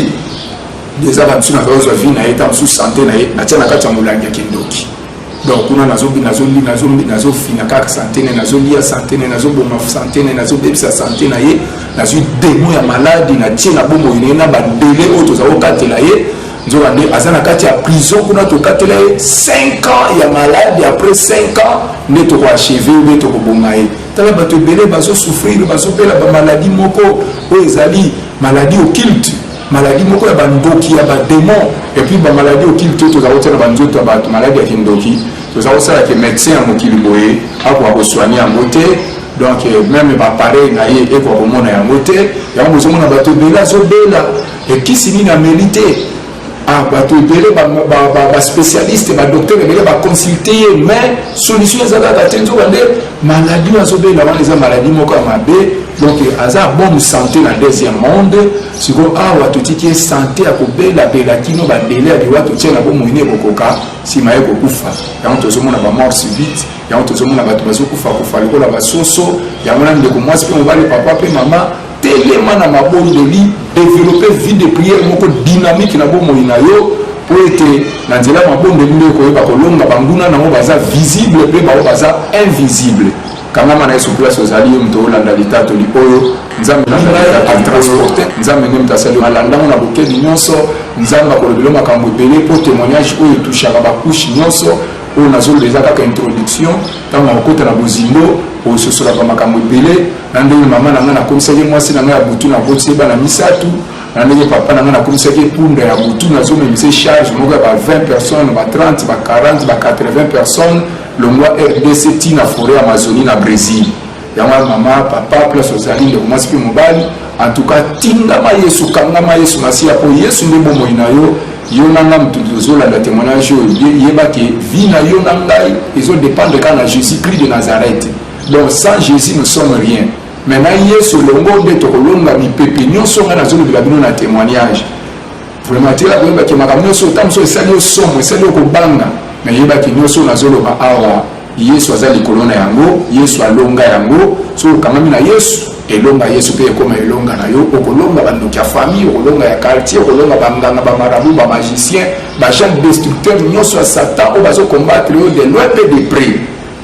eza bamosusu nazozwa vi na ye ta mosusu sante na ye natia na kati ya molangi ya kindoki donc kuna nazofina kaka santene nazolia santene nazoboma santene nazobebisa sante na ye nazwi demo ya maladi natie na bomoi na ye na bandele oyo toza kokatela ye nzoka nde aza na kati ya prison kuna tokatela ye 5 ans ya maladi après 5 ans nde tokoacheve nde tokobonga ye tala bato ebele bazosouffrir bazopela bamaladi moko oyo ezali maladi occulte maladi moko ya bandoki ya badémon et puis bamaladi occulte toza kotia na banzoto ya bato maladi ya kindoki Nous avons ça que médecin à Mokiliboé, à quoi soigner en beauté. Donc, même pareil, et quoi au monde en beauté. Il y a un besoin de bateau bela, zobela. Et qui s'y n'a mérité? Ah, bateau bela, spécialiste, docteur, il va consulter, mais solution, ça va être maladie, zobela, les maladies, donc, à bonne santé dans le deuxième monde, si vous avez toute santé à couper la pélatine, va délai à dire que tu as un bon moyen de coca, si ma ego kufa, il y a un tozo mon mort subite, il y a un tozo mon abato kufa kufa, il y a un soso, il y a un de comment est-ce qu'on va les papa et maman, tellement à ma bonne de vie, développer vie de prière, mon dynamique na bon moyen pour être dans la bonne de vie, pour être longa, banguna na mo baza visible, puis baza invisible. Quand on est sur place aux alliés, on a l'état de l'Oyo, nous avons transporté, nous avons mené à saluer Malanda, on a beaucoup de nyonso, nous avons le Macambouélé pour témoignage où il touche à la couche nyonso, où on a des attaques introduction, dans mon côté à Bozimbo, où ce sera Macambouélé, dans le maman, on a comme ça, moi c'est dans la boutique, on a bossé dans la Misatu, dans le papa, on a comme ça, pour la boutique, on a zone de charge, on a 20 personnes, 30, 40, 80 personnes. Le mois RDC tina forêt Amazonie na Brésil. Yama maman papa place aux alliés de commence puis mobile. En tout cas tinga ma Yesu kanga ma Yesu masia po Yesu ndemo moina yo yonanga mtuduzo la témoignage yeba ke vie na yo nangai ils ont dépendre de Jésus-Christ de Nazareth. Donc sans Jésus nous sommes rien. Maintenant Yesu longo de tokolonga mi pepe nyonso na zone de la bino na témoignage. Vraiment tela ko yeba ke makamno so tamso esali somo esali ko banga. Mais il y a des gens qui ont dit Yesu azali kolona yango, Yesu alonga yango, so quand même na Yesu elonga Yesu pe comme elonga na yo, okolonga banduki ya famille, okolonga ya quartier, okolonga banganga ba marabout, ba magicien, ba gens destructeurs nyonso ya Satan o bazo combattre yo de loin pe de près.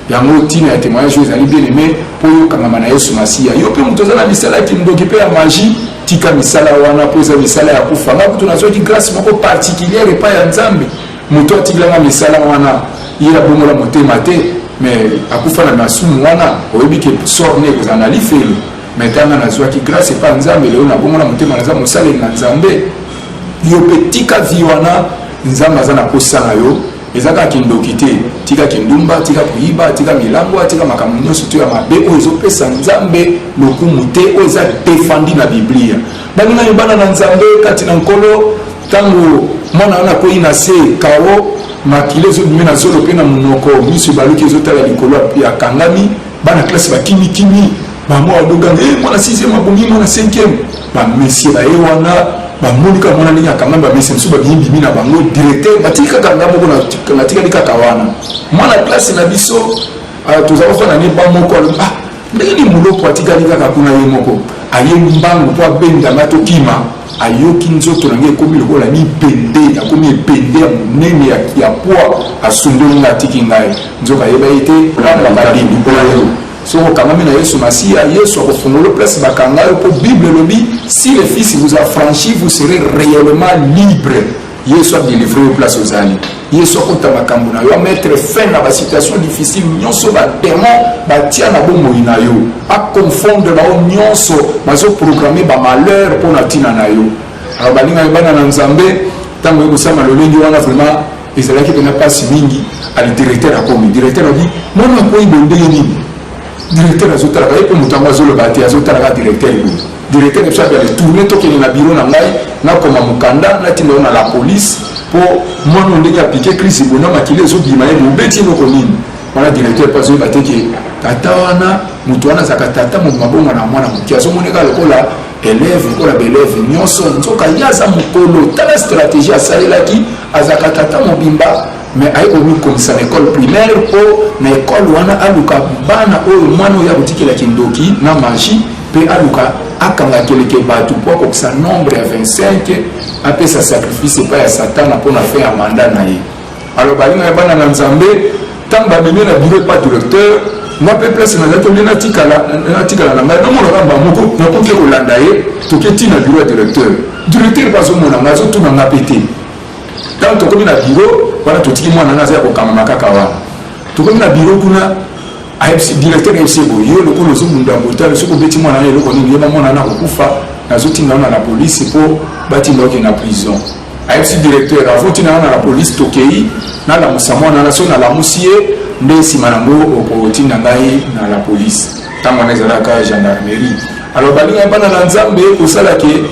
Yango tina ya témoignage aux amis bien aimés pour yo kangama na Yesu Masia. Yo pe mutoza na misala ki ndoki pe ya magie, tika misala wana poza misala ya kufa. Ngapo tunazo di grâce moko particulière pa ya Nzambe. Moto atilanga misala wana ira bomola motema te mais akufa na masumu wana oyebi ke sorne ko zanali felo mais tanga na zwa ki grâce pa Nzambe leo na bomola motema na za mosale na Nzambe yo petika vi wana Nzambe azana kosanga yo ezaka kindoki te tika kindumba tika kuiba tika milango tika makambo nyonso to ya mabe o ezopesa Nzambe lokumu te o eza défendu na Biblia baninga yobana na Nzambe kati na nkolo tango mwana wana ko inase kawo makile zo bimena zolo pe na munoko misu baluki zo tala likolo ya kangami bana classe ba kimi kimi ba mo adoga mwana 6e mabongi mwana 5e ba monsieur ba ewana ba monika mwana ninga kangamba ba monsieur suba bimbi mina bango directeur batika kangamba na tika nika kawana mwana classe na biso tozako fana ne ba moko ndeni muloko atika nika kakuna ye moko aye mbangu po benda mato kima ayoki nzoto na nge komi lokola ni pende akomi pende ya munene ya poa asundoli nga tiki ngai nzoka yeba ete lamba badini oyo soko kangami na Yesu Masia Yesu akofungola place bakanga yo po Bible lobi si le fils vous a franchi vous serez réellement libre. Yesu a délivré place aux alliés. Yesu akota makambo na yo mettre fin na ba situation difficile nyonso ba démon ba tia na bo moina yo a confondre ba nyonso bazo programmer ba malheur pour na tina na yo. Alors balinga bana na Nzambe tango yeko sama lolengi wana vraiment ezalaki pena passe mingi ali directeur akomi directeur a dit mona ko ibonde nini directeur azotala ba ko mutango azolo ba te azotala ka directeur yo directeur de chaque aller tourner to kene na bureau na ngai na koma mukanda na tindo na la police pour moi on dit appliquer crise bona makile zo bima ye mobeti no konini wana directeur pazo bateke tata wana mutu wana zakatata mu mabonga na mwana mukiazo moneka lokola élève lokola belève nyonso nzoka yaza mukolo tala stratégie asalelaki azakatata mobimba mais ayi omi comme ça l'école primaire pour na école wana aluka bana oyo mwana ya butikela kindoki na magie pe aluka akanga keleke batu po ko sa nombre ya 25 après sa sacrifice pas ya Satan pour na faire mandat na ye. Alors balinga bana na Nzambe tamba meme na bureau pas directeur na pe place na zato lena tikala na ngai no mona ba moko na ko ke kolanda ye to ke tina bureau directeur pas zo mona ngazo tu na ngapete tant to komi na bureau wana to tiki mwana ngaza ya ko kama makaka wana to komi na bureau kuna AFC directeur AFC bo yo le ko lozo munda mbotalo soko beti mwana na eloko nini yeba mwana na kokufa nazotinga na la police po batinga oke na prison ayebisi directeur avoti na la police tokei na la musamo na so na la musie nde nsima nango okotinda ngai na la police ntango wana ezalaka gendarmerie. Alors balinga bana na nzambe kosala ke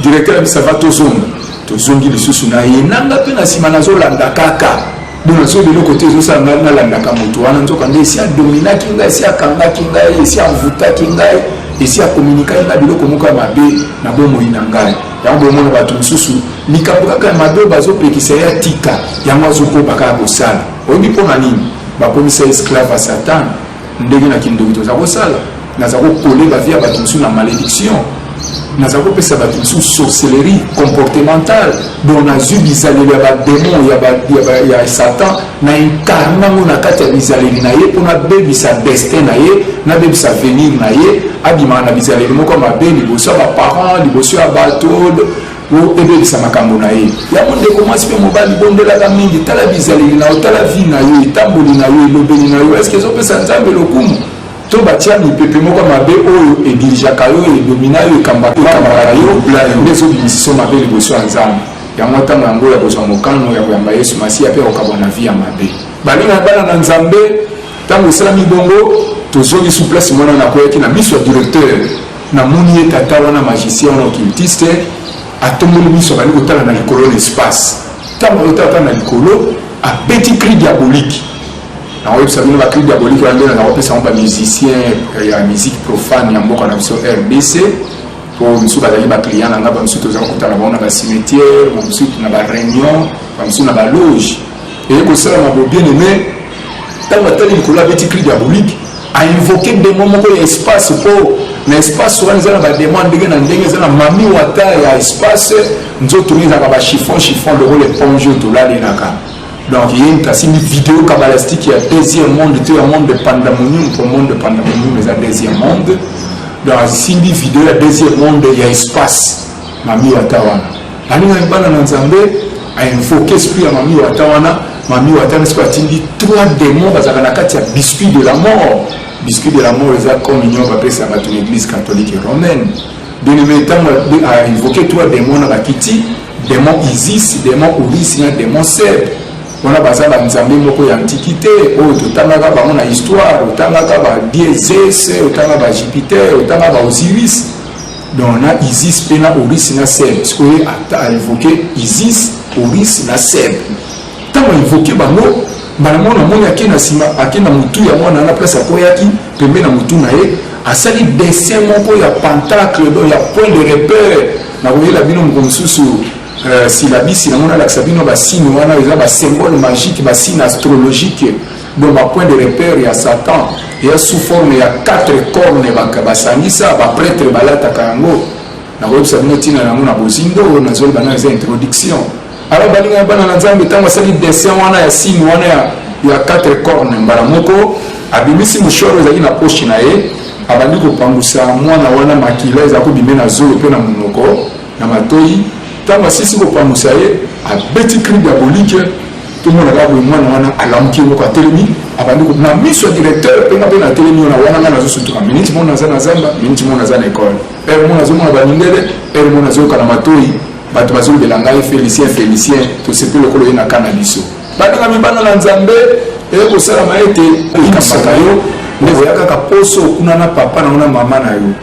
directeur abisa va tozongi lisusu na ye nanga mpe na nsima nazolanda kaka donc nazo biloko te ezosala ngai nalandaka moto wana nzoka nde esi adominaki ngai esi akangaki ngai esi avutaki ngai esi akomunikaki ngai biloko moko ya mabe na bomoi na ngai yango bomona bato mosusu likambo kaka ya mabe bazopekisa ye atika yango azokoba kaka kosala oyebi mpo na nini bakomisa esclave ya satan ndenge na kindoki toza kosala naza kokole bavia bato mosusu na malédiction naza kopesa bato mosusu sorcellerie comportementale donc nazwi bizaleli ya bademon ya satan na incarne yango na kati ya bizaleli na ye mpo nabebisa destin na ye nabebisa avenir na ye abimaka na bizaleli moko ya mabe liboso ya baparent liboso ya bato ebebisa makambo na ye yango ndeko mwasi mpe mobali bondelaka mingi tala bizaleli na yo tala vi na yo etamboli na yo elobeli na yo eske ezopesa nzambe lokumu to batia mipepe moko mabe oyo edirigeaka yo edomina yo ekambaka yo nde ezobimisiso mabe liboso ya nzambe yango ntango yango ya kozwa mokano ya koyamba yesu masiya mpe okabwa na vi ya mabe balinga bana na nzambe ntango esalami bongo tozongi su place mwana nakoyaki na miso ya directeur namoni ye tata wana magicien wana occultiste atomboli miso bali kotala na likolo na espace ntango otala na likolo abeti cri diabolique nakoyebisa bino bacri diabolique wana nde nazakopesa ngo bamusicien ya musique profane ya mboka na biso rdc po misu bazali baclient na nga bamisu tozala kotala bango na bacimetière bamisu na baréunion bamisu na baloge eye kosalama bo bien aimé ntango atali likolo abeti cri diabolique ainvoke demo moko ya espace po na espace wana eza na bademo ndenge na ndenge eza na mami wata ya espace nzoto ezaka bachiffon lokolo éponge oyo tolalelaka donc ye asimbi vidéo kabbalistique ya deuxième monde to ya monde de pandemonium pour monde de pandemonium eza deuxième monde donc asimbi vidéo ya deuxième monde ya espace mami wata wana alinga ebana na nzambe ainvoke esprit ya mami wata wana mami wata nesko atindi 3 démons bazalaka na kati ya biscuit de la mort. Biscuit de la mort eza comme union bapesa bato na église catholique et romaine bien-aimé ntango ainvoke 3 démons na bakiti démon Isis, démon Uris na démon Seb wana baza banzambe moko ya antiquité oyo totangaka bango na histoire otangaka badiezes otanga bajupiter otanga baosiris donc na Isis mpe na Uris na Seb sikoye ainvoke Isis Uris na Seb ntango ainvoke bango bango namoni ake na nsima ake na mutu ya mwana na place akoyaki pembe na mutu na ye asali dessin moko ya pentacle do ya point de repère nakoyela bino moko mosusu silabisi nango nalakisa bino basigne wana eza basymbole magique basigne astrologique donc bapoint de repère ya satan eya sous forme ya 4 corne basangisa baprêtre balataka yango nakoyebisa bino ntina yango na bozindo oyo nazoloba na eza introduction. Alors balinga bana na nzambe ntango asali dessin wana ya signe wana ya 4 corne mbala moko abimisi mushoro ezali na poche na ye abandi kopangusa mwana wana makila eza kobime na zolo mpe na monoko na matoi ntango asisi kopangusa ye abeti cri diabolique tomonaka boye mwana wana alamuki moko atelemi abandi na miso ya directeur mpenga mpe na telemi wana wana nga nazosutuka miniti mo naza na zamba miniti mo naza na ekole ere mo nazomona banindele ere mo nazoyoka na matoi bato bazolobela ngai félicien tosepe lokolo ye na kana biso baninga mibana na nzambe eye kosalama ete ekambaka yo nde oya kaka poso okuna na papa na yo na mama na yo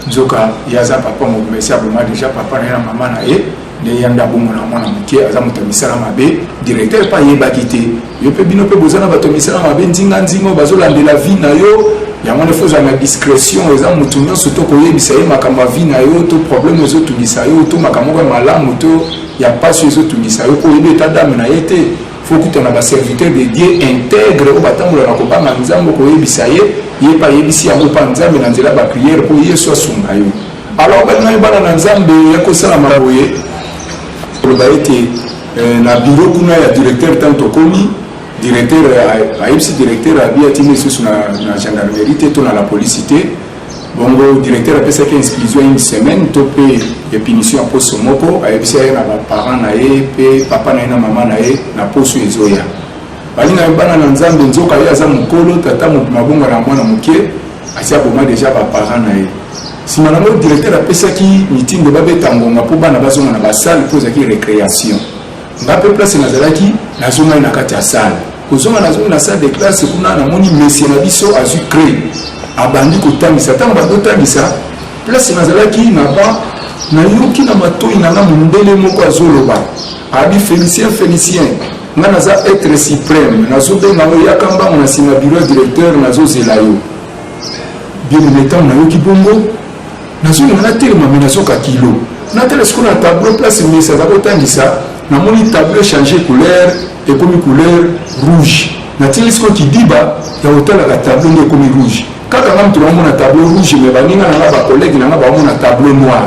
nzoka ye aza papa mobimesi aboma deja papa na ye na mama na ye nde ya nde abomona mwana moke aza moto ya misala mabe directeur epa ayebaki te yo mpe bino mpe boza na bato ya misala mabe ndinga bazolandela vi na yo yango nde fozwa na discrétion eza motu nyonso to koyebisa ye makambo ya vi na yo to problème ezotungisa yo to makambo moko ya malamu to ya pasi ezotungisa yo po oyebi eta dame na ye te fo kutana baserviteur de dieu intègre oyo batambola na kobanga nzambe koyebisa ye ye mpe ayebisi yango mpa nzambe na nzela bapriere mpo yesu asunga yo. alors balinga ye bana na nzambe ya kosalama boye koloba ete na biro kuna ya directeur ntango tokomi directeur ayebisi directeur abi atimi lisusu na gendarmerie te to na la police te bongo directeur apesaki inscription une semaine to mpe epinition ya poso moko ayebisi ye na baparent na ye mpe papa na ye na mama na ye na poso ezoya balinga ye bana na nzambe nzoka ye aza mokolo tata mabongo na mwana moke asi aboma deja baparent na ye si le directeur a pensé qu'il meeting de babé tangoma pour bana bazonga na basale pour zaki récréation ngape place na zalaki na zonga na kati ya salle kozonga na zonga na salle de classe kuna na moni monsieur na biso azu créé abandi kotangisa tanga batotangisa place na zalaki na ba na yoki na matoi na nga mundele moko azoloba abi Félicien nga naza être suprême nazobenga oyo yakamba na sima bureau directeur nazozela yo bien metant na yoki bongo nazonga na telema mais nazoka kilo na telescope na tableau place mais ça va kotangisa na moni tableau changer couleur et comme couleur rouge na telescope qui diba ya hôtel la tableau ne comme rouge kaka ngam tu na tableau rouge mais baninga na ba collègue na ba mona tableau noir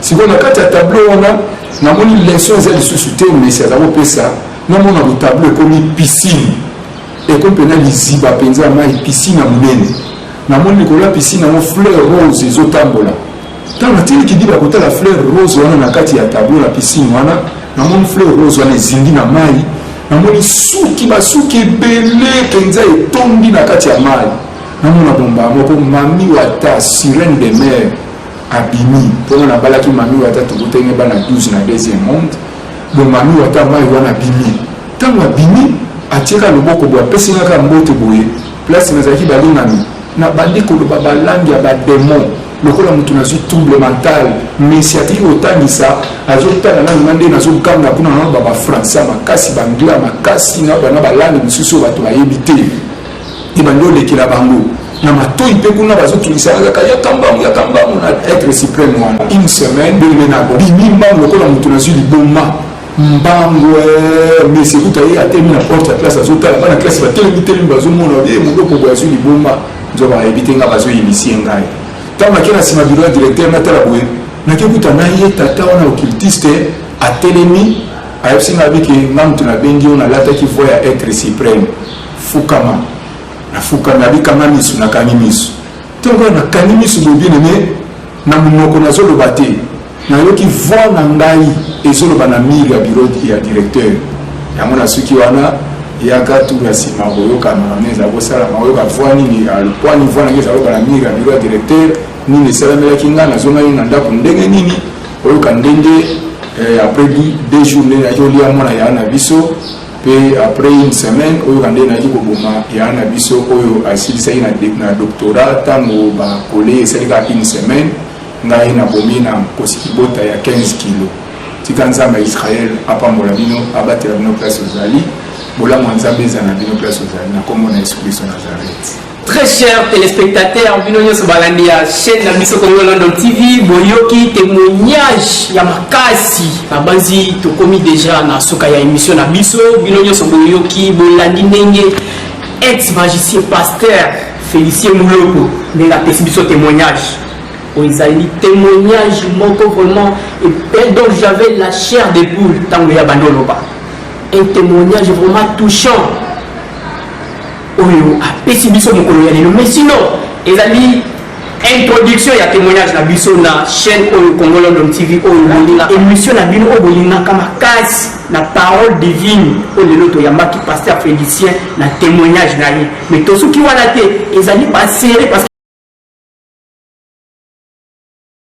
si on a quatre tableaux on a na moni leçon za sous mais ça va pesa na mona le tableau comme piscine et comme pena liziba penza mai piscine munene na moni ko la piscine na fleur rose ezotambola tant na tili qui dit ba kota la fleur rose wana na kati ya tableau la piscine wana na moni fleur rose wana zindi na mai na moni suki belé penza etombi na kati ya mai na mona bomba moko mami wata sirène de mer abimi pour na balaki mami wata tokotenge bana 12 na deuxième monde le mami wata mai wana bimi tango abimi atika loboko bo apesinga ka mbote boye place na zaki balingami na bandiko lo babalangi ya ba démon lokola mutu na su trouble mental mais si atiki otangisa azotala na ngande na zo kanga kuna na baba français makasi bangla makasi na bana balangi misusu bato bayebite ibando lekela bango na matoi pe kuna bazotulisa yakambamu na être suprême wana une semaine bemenako bimimbango lokola mutu na su liboma mbango mais c'est tout aye atemi na porte ya classe azotala bana classe batelemi bazomona ye mudoko bwa su liboma nzo bayebite nga bazoyebisi ngai tama kena sima bureau directeur na tala boye nakekuta na ye tata wana occultiste atelemi ayebsinga biki ngamtu na bengi ona lataki voix ya être suprême fukama na fukama abikanga misu na kangi misu tongo na kangi misu bobine me na munoko na zoloba te na yoki voix na ngai ezoloba na mire ya bureau ya directeur yango na suki wana yaka tu ya sima oyoka na meza bosala mayoka voix nini alpoani voix na ngeza oyoka na mire ya bureau ya directeur nini esalamelaki nga nazonga yo na ndako ndenge nini oyoka ndenge après 2 jours ndenge naki olia mwana ya na biso pe après une semaine oyoka ndenge naki koboma ya na biso oyo asilisaki na doctorat ntango bakole esalika une semaine ngai nabomi na kosikibota ya 15 kilo tika nzambe ya Israel apambola bino abatela bino place ozali bolamu nzambe eza na bino place ozali na kombo na Yesu Kristo Nazareth. Très chers téléspectateurs, Binonyo Sobalandia, chaîne la Biso Congo London TV, Boyoki, témoignage, Yamakasi, Babanzi, Tokomi déjà, na soka ya émission na Biso, Binonyo Soboyoki, Bolandi Nenge, ex-magicien pasteur, Félicien Mouloko, mais la Biso témoignage. Oizali témoignage, moko vraiment, et donc j'avais la chair des poules, tant que Yabandoloba. Un témoignage vraiment touchant. Oyo apesi biso mokolo ya lelo mais sinon ezali introduction ya témoignage na biso na chaîne oyo Congo London TV oyo bolinga émission na bino oyo bolingaka makasi na parole divine oyo lelo toyambaki pasteur Félicien na témoignage na ye mais tosuki wana te ezali pas serré parce